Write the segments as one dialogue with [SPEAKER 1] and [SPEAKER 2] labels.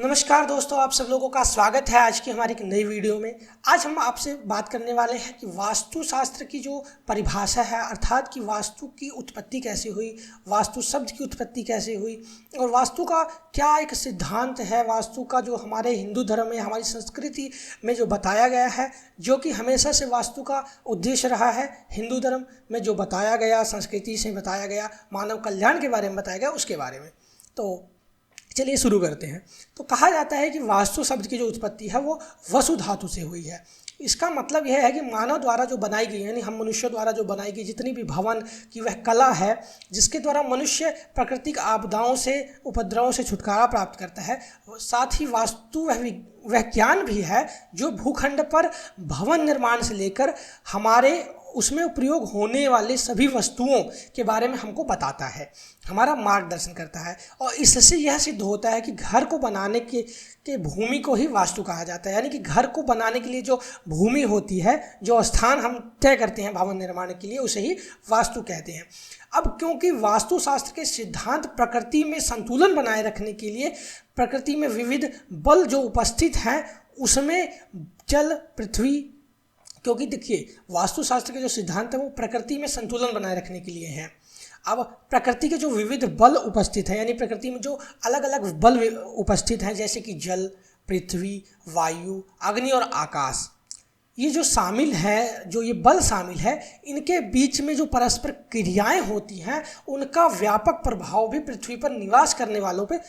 [SPEAKER 1] नमस्कार दोस्तों, आप सब लोगों का स्वागत है आज की हमारी एक नई वीडियो में। आज हम आपसे बात करने वाले हैं कि वास्तुशास्त्र की जो परिभाषा है, अर्थात कि वास्तु की उत्पत्ति कैसे हुई, वास्तु शब्द की उत्पत्ति कैसे हुई और वास्तु का क्या एक सिद्धांत है, वास्तु का जो हमारे हिंदू धर्म में, हमारी संस्कृति में जो बताया गया है, जो कि हमेशा से वास्तु का उद्देश्य रहा है। हिंदू धर्म में जो बताया गया, संस्कृति से बताया गया, मानव कल्याण के बारे में बताया गया, उसके बारे में। तो चलिए शुरू करते हैं। तो कहा जाता है कि वास्तु शब्द की जो उत्पत्ति है वो वसु धातु से हुई है। इसका मतलब यह है कि मानव द्वारा जो बनाई गई, यानी हम मनुष्य द्वारा जो बनाई गई जितनी भी भवन की वह कला है, जिसके द्वारा मनुष्य प्राकृतिक आपदाओं से, उपद्रवों से छुटकारा प्राप्त करता है, साथ ही वास्तु वह ज्ञान भी है जो भूखंड पर भवन निर्माण से लेकर हमारे उसमें प्रयोग होने वाले सभी वस्तुओं के बारे में हमको बताता है, हमारा मार्गदर्शन करता है। और इससे यह सिद्ध होता है कि घर को बनाने के भूमि को ही वास्तु कहा जाता है। यानी कि घर को बनाने के लिए जो भूमि होती है, जो स्थान हम तय करते हैं भवन निर्माण के लिए, उसे ही वास्तु कहते हैं। अब क्योंकि वास्तुशास्त्र के सिद्धांत प्रकृति में संतुलन बनाए रखने के लिए, प्रकृति में विविध बल जो उपस्थित हैं उसमें जल, पृथ्वी, क्योंकि देखिए वास्तुशास्त्र के जो सिद्धांत हैं वो प्रकृति में संतुलन बनाए रखने के लिए हैं। अब प्रकृति के जो विविध बल उपस्थित हैं, यानी प्रकृति में जो अलग अलग बल उपस्थित हैं, जैसे कि जल, पृथ्वी, वायु, अग्नि और आकाश, ये जो शामिल है, जो ये बल शामिल है, इनके बीच में जो परस्पर क्रियाएं होती हैं उनका व्यापक प्रभाव भी पृथ्वी पर निवास करने वालों पे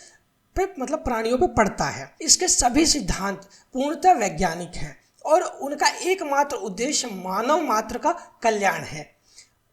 [SPEAKER 1] मतलब प्राणियों पे पड़ता है। इसके सभी सिद्धांत पूर्णतः वैज्ञानिक हैं और उनका एकमात्र उद्देश्य मानव मात्र का कल्याण है,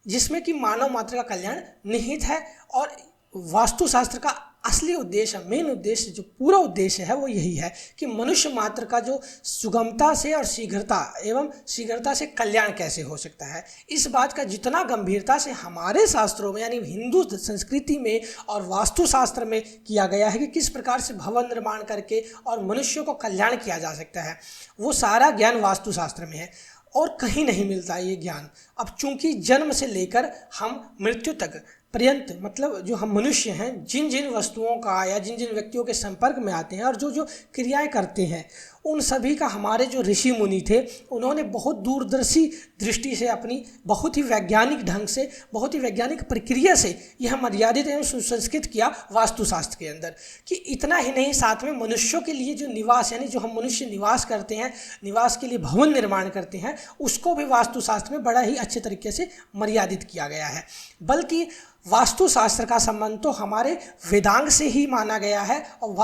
[SPEAKER 1] जिसमें कि मानव मात्र का कल्याण निहित है। और वास्तुशास्त्र का असली उद्देश्य, मेन उद्देश्य, जो पूरा उद्देश्य है वो यही है कि मनुष्य मात्र का जो सुगमता से और शीघ्रता से कल्याण कैसे हो सकता है। इस बात का जितना गंभीरता से हमारे शास्त्रों में, यानी हिंदू संस्कृति में और वास्तुशास्त्र में किया गया है कि किस प्रकार से भवन निर्माण करके और मनुष्य को कल्याण किया जा सकता है, वो सारा ज्ञान वास्तुशास्त्र में है और कहीं नहीं मिलता ये ज्ञान। अब चूंकि जन्म से लेकर हम मृत्यु तक पर्यंत, मतलब जो हम मनुष्य हैं, जिन जिन वस्तुओं का या जिन जिन व्यक्तियों के संपर्क में आते हैं और जो जो क्रियाएं करते हैं, उन सभी का हमारे जो ऋषि मुनि थे उन्होंने बहुत दूरदर्शी दृष्टि से, अपनी बहुत ही वैज्ञानिक ढंग से, बहुत ही वैज्ञानिक प्रक्रिया से यह मर्यादित एवं सुसंस्कृत किया वास्तुशास्त्र के अंदर। कि इतना ही नहीं, साथ में मनुष्यों के लिए जो निवास, यानी जो हम मनुष्य निवास करते हैं, निवास के लिए भवन निर्माण करते हैं, उसको भी वास्तुशास्त्र में बड़ा ही अच्छे तरीके से मर्यादित किया गया है। बल्कि वास्तुशास्त्र का संबंध तो हमारे वेदांग से ही माना गया है और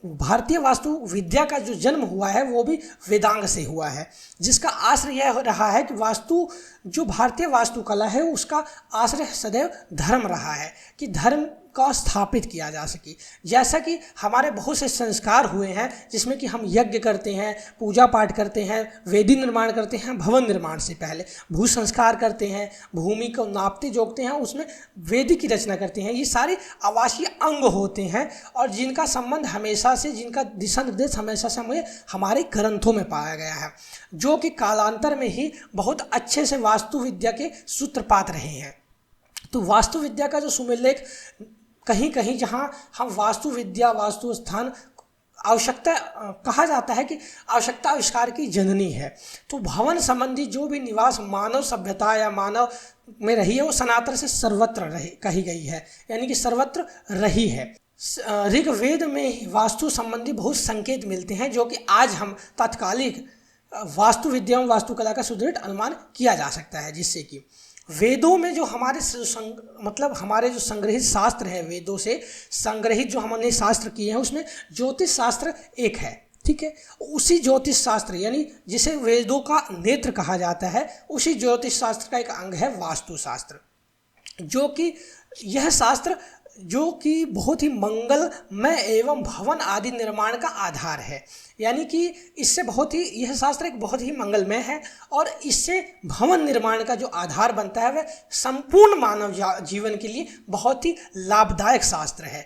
[SPEAKER 1] भारतीय वास्तु विद्या का जो जन्म हुआ है वो भी वेदांग से हुआ है, जिसका आश्रय यह रहा है कि जो भारतीय वास्तुकला है उसका आश्रय सदैव धर्म रहा है, कि धर्म का स्थापित किया जा सके। जैसा कि हमारे बहुत से संस्कार हुए हैं जिसमें कि हम यज्ञ करते हैं, पूजा पाठ करते हैं, वेदी निर्माण करते हैं, भवन निर्माण से पहले भू संस्कार करते हैं, भूमि को नापते जोखते हैं, उसमें वेदी की रचना करते हैं। ये सारे आवासीय अंग होते हैं और जिनका संबंध हमेशा से, जिनका दिशा निर्देश हमेशा से हमारे ग्रंथों में पाया गया है, जो कि कालांतर में ही बहुत अच्छे से वास्तु विद्या के सूत्रपात रहे हैं। तो वास्तु विद्या का जो सुमेललेख कहीं कहीं जहाँ हम वास्तु विद्या, वास्तु स्थान आवश्यकता कहा जाता है कि आवश्यकता आविष्कार की जननी है। तो भवन संबंधी जो भी निवास मानव सभ्यता या मानव में रही है वो सनातन से सर्वत्र कही गई है, यानी कि सर्वत्र रही है। ऋग्वेद में वास्तु संबंधी बहुत संकेत मिलते हैं जो कि आज हम तात्कालिक वास्तु विद्या एवं वास्तुकला का सुदृढ़ अनुमान किया जा सकता है। जिससे कि वेदों में जो हमारे हमारे जो संग्रहित शास्त्र हैं, वेदों से संग्रहित जो हमने शास्त्र किए हैं, उसमें ज्योतिष शास्त्र एक है, ठीक है। उसी ज्योतिष शास्त्र, यानी जिसे वेदों का नेत्र कहा जाता है, उसी ज्योतिष शास्त्र का एक अंग है वास्तुशास्त्र, जो कि यह शास्त्र जो कि बहुत ही मंगलमय एवं भवन आदि निर्माण का आधार है। यानी कि इससे यह शास्त्र एक बहुत ही मंगलमय है और इससे भवन निर्माण का जो आधार बनता है वह संपूर्ण मानव जीवन के लिए बहुत ही लाभदायक शास्त्र है।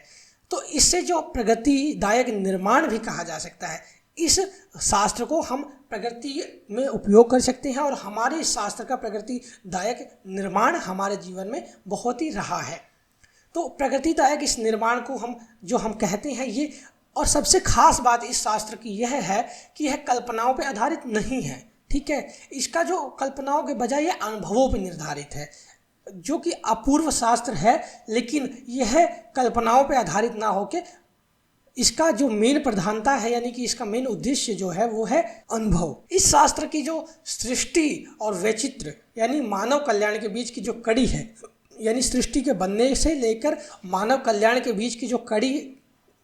[SPEAKER 1] तो इससे जो प्रगतिदायक निर्माण भी कहा जा सकता है, इस शास्त्र को हम प्रगति में उपयोग कर सकते हैं और हमारे इस शास्त्र का प्रगतिदायक निर्माण हमारे जीवन में बहुत ही रहा है। तो प्रगतिदायक इस निर्माण को हम कहते हैं, ये और सबसे खास बात इस शास्त्र की यह है कि यह कल्पनाओं पर आधारित नहीं है। ठीक है, इसका जो कल्पनाओं के बजाय यह अनुभवों पर निर्धारित है, जो कि अपूर्व शास्त्र है, लेकिन यह कल्पनाओं पर आधारित ना होकर इसका जो मेन प्रधानता है, यानी कि इसका मेन उद्देश्य जो है वो है अनुभव। इस शास्त्र की जो सृष्टि और वैचित्र यानी मानव कल्याण के बीच की जो कड़ी है, यानी सृष्टि के बनने से लेकर मानव कल्याण के बीच की जो कड़ी,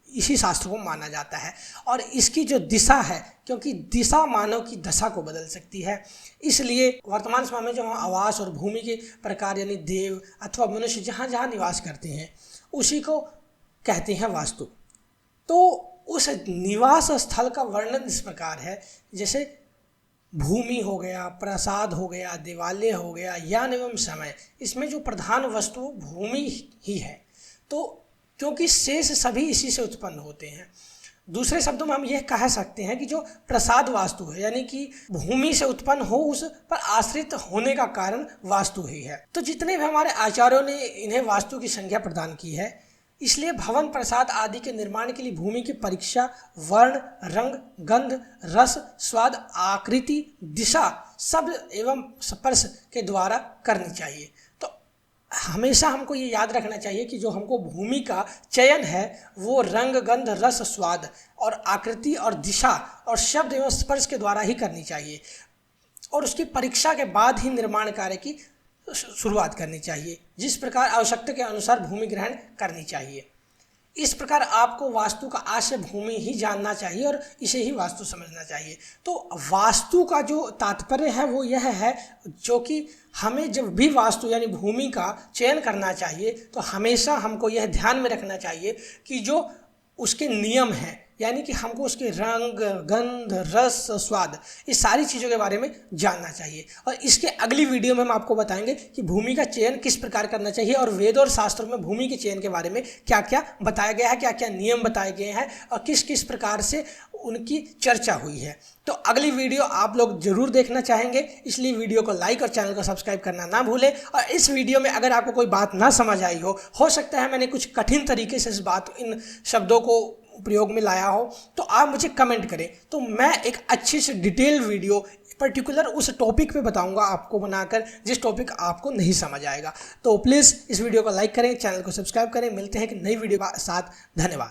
[SPEAKER 1] इसी शास्त्र को माना जाता है। और इसकी जो दिशा है, क्योंकि दिशा मानव की दशा को बदल सकती है, इसलिए वर्तमान समय में जो हम आवास और भूमि के प्रकार यानी देव अथवा मनुष्य जहाँ जहाँ निवास करते हैं उसी को कहते हैं वास्तु। तो उस निवास स्थल का वर्णन इस प्रकार है, जैसे भूमि हो गया, प्रसाद हो गया, देवालय हो गया, यान एवं समय, इसमें जो प्रधान वस्तु भूमि ही है। तो क्योंकि शेष सभी इसी से उत्पन्न होते हैं। दूसरे शब्दों में हम यह कह सकते हैं कि जो प्रसाद वास्तु है, यानी कि भूमि से उत्पन्न हो, उस पर आश्रित होने का कारण वास्तु ही है। तो जितने भी हमारे आचार्यों ने इन्हें वास्तु की संज्ञा प्रदान की है, इसलिए भवन, प्रसाद आदि के निर्माण के लिए भूमि की परीक्षा वर्ण, रंग, गंध, रस, स्वाद, आकृति, दिशा, शब्द एवं स्पर्श के द्वारा करनी चाहिए। तो हमेशा हमको ये याद रखना चाहिए कि जो हमको भूमि का चयन है वो रंग, गंध, रस, स्वाद और आकृति और दिशा और शब्द एवं स्पर्श के द्वारा ही करनी चाहिए, और उसकी परीक्षा के बाद ही निर्माण कार्य की शुरुआत करनी चाहिए, जिस प्रकार आवश्यकता के अनुसार भूमि ग्रहण करनी चाहिए। इस प्रकार आपको वास्तु का आशय भूमि ही जानना चाहिए और इसे ही वास्तु समझना चाहिए। तो वास्तु का जो तात्पर्य है वो यह है, जो कि हमें जब भी वास्तु यानी भूमि का चयन करना चाहिए तो हमेशा हमको यह ध्यान में रखना चाहिए कि जो उसके नियम हैं, यानी कि हमको उसके रंग, गंध, रस, स्वाद, इस सारी चीज़ों के बारे में जानना चाहिए। और इसके अगली वीडियो में हम आपको बताएंगे कि भूमि का चयन किस प्रकार करना चाहिए और वेद और शास्त्रों में भूमि के चयन के बारे में क्या क्या बताया गया है, क्या क्या नियम बताए गए हैं और किस किस प्रकार से उनकी चर्चा हुई है। तो अगली वीडियो आप लोग जरूर देखना चाहेंगे, इसलिए वीडियो को लाइक और चैनल को सब्सक्राइब करना ना भूलें। और इस वीडियो में अगर आपको कोई बात ना समझ आई हो सकता है मैंने कुछ कठिन तरीके से इन शब्दों को प्रयोग में लाया हो, तो आप मुझे कमेंट करें, तो मैं एक अच्छी से डिटेल वीडियो पर्टिकुलर उस टॉपिक पे बताऊंगा आपको बनाकर, जिस टॉपिक आपको नहीं समझ आएगा। तो प्लीज़ इस वीडियो को लाइक करें, चैनल को सब्सक्राइब करें। मिलते हैं एक नई वीडियो के साथ। धन्यवाद।